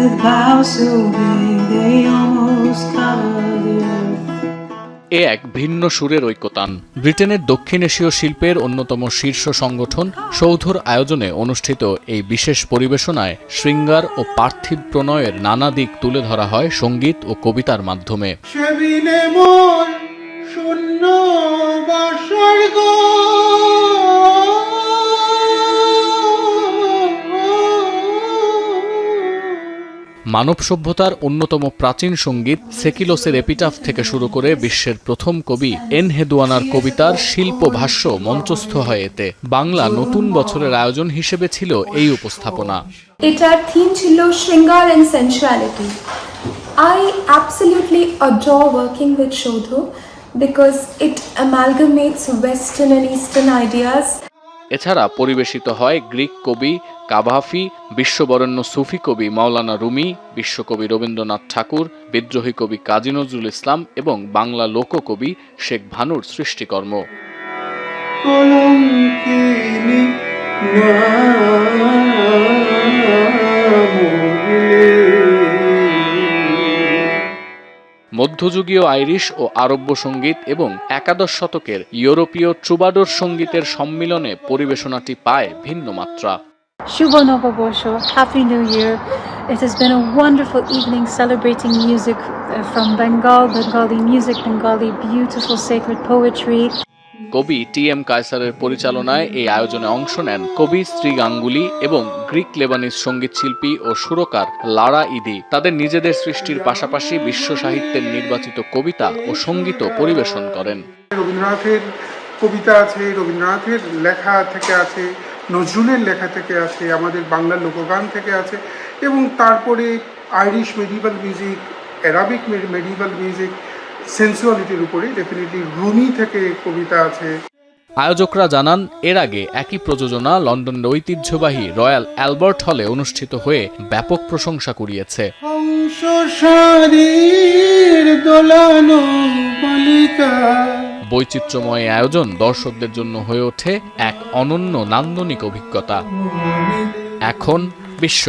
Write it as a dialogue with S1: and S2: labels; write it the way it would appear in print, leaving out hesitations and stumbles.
S1: with clouds so big they almost cover the earth.
S2: এ এক ভিন্ন সুরের ঐকতান। ব্রিটেনের দক্ষিণ এশীয় শিল্পের অন্যতম শীর্ষ সংগঠন সৌধর আয়োজনে অনুষ্ঠিত এই বিশেষ পরিবেশনায় শৃঙ্গার ও পার্থিব প্রণয়ের নানা দিক তুলে ধরা হয় সঙ্গীত ও কবিতার মাধ্যমে। মানব সভ্যতার অন্যতম প্রাচীন সঙ্গীত সেকিলোসের এপিটাফ থেকে শুরু করে বিশ্বের প্রথম কবি এনহেদুয়ানার কবিতার শিল্প ভাষ্য মঞ্চস্থ হয় এতে। বাংলা নতুন বছরের আয়োজন হিসেবে ছিল এই উপস্থাপনা।
S3: এটার থিম ছিল শৃঙ্গার and সেন্সুয়ালিটি। I absolutely adore working with Shodho because it amalgamates Western and Eastern ideas.
S2: এছাড়া পরিবেশিত হয় গ্রিক কবি কাভাফি, বিশ্ববরেণ্য সুফি কবি মাওলানা রুমি, বিশ্বকবি রবীন্দ্রনাথ ঠাকুর, বিদ্রোহী কবি কাজী নজরুল ইসলাম এবং বাংলা লোককবি শেখ ভানুর সৃষ্টিকর্ম। মধ্যযুগীয় আইরিশ ও আরব্য সঙ্গীত এবং একাদশ শতকের ইউরোপীয় ট্রুবাডোর সঙ্গীতের সম্মিলনে পরিবেশনাটি পায় ভিন্ন মাত্রা।
S4: Shubho Noboborsho, Happy New Year. It has been a wonderful evening celebrating music from Bengal, Bengali music, Bengali beautiful sacred poetry.
S2: কবি টি.এম. কায়সারের পরিচালনায় এই আয়োজনে অংশ নেন কবি শ্রী গাঙ্গুলি এবং গ্রিক লেবানিজ সঙ্গীতশিল্পী ও সুরকার লারা ইদি। তাদের নিজেদের সৃষ্টির পাশাপাশি বিশ্ব সাহিত্যের নির্বাচিত কবিতা ও সঙ্গীতও পরিবেশন করেন।
S5: রবীন্দ্রনাথের কবিতা আছে, রবীন্দ্রনাথের লেখা থেকে আছে, নজরুলের লেখা থেকে আছে, আমাদের বাংলার লোকগান থেকে আছে এবং তারপরে Irish medieval music, Arabic medieval music, সেন্সুয়ালিটির উপরে ডেফিনেটলি রুমি থেকে কবিতা আছে।
S2: আয়োজকরা জানান এর আগে একই প্রযোজনা লন্ডনের ঐতিহ্যবাহী রয়্যাল অ্যালবার্ট হলে অনুষ্ঠিত হয়ে ব্যাপক প্রশংসা কুড়িয়েছে। বৈচিত্র্যময় আয়োজন দর্শকদের জন্য হয়ে ওঠে এক অনন্য নান্দনিক অভিজ্ঞতা। এখন বিশ্ব।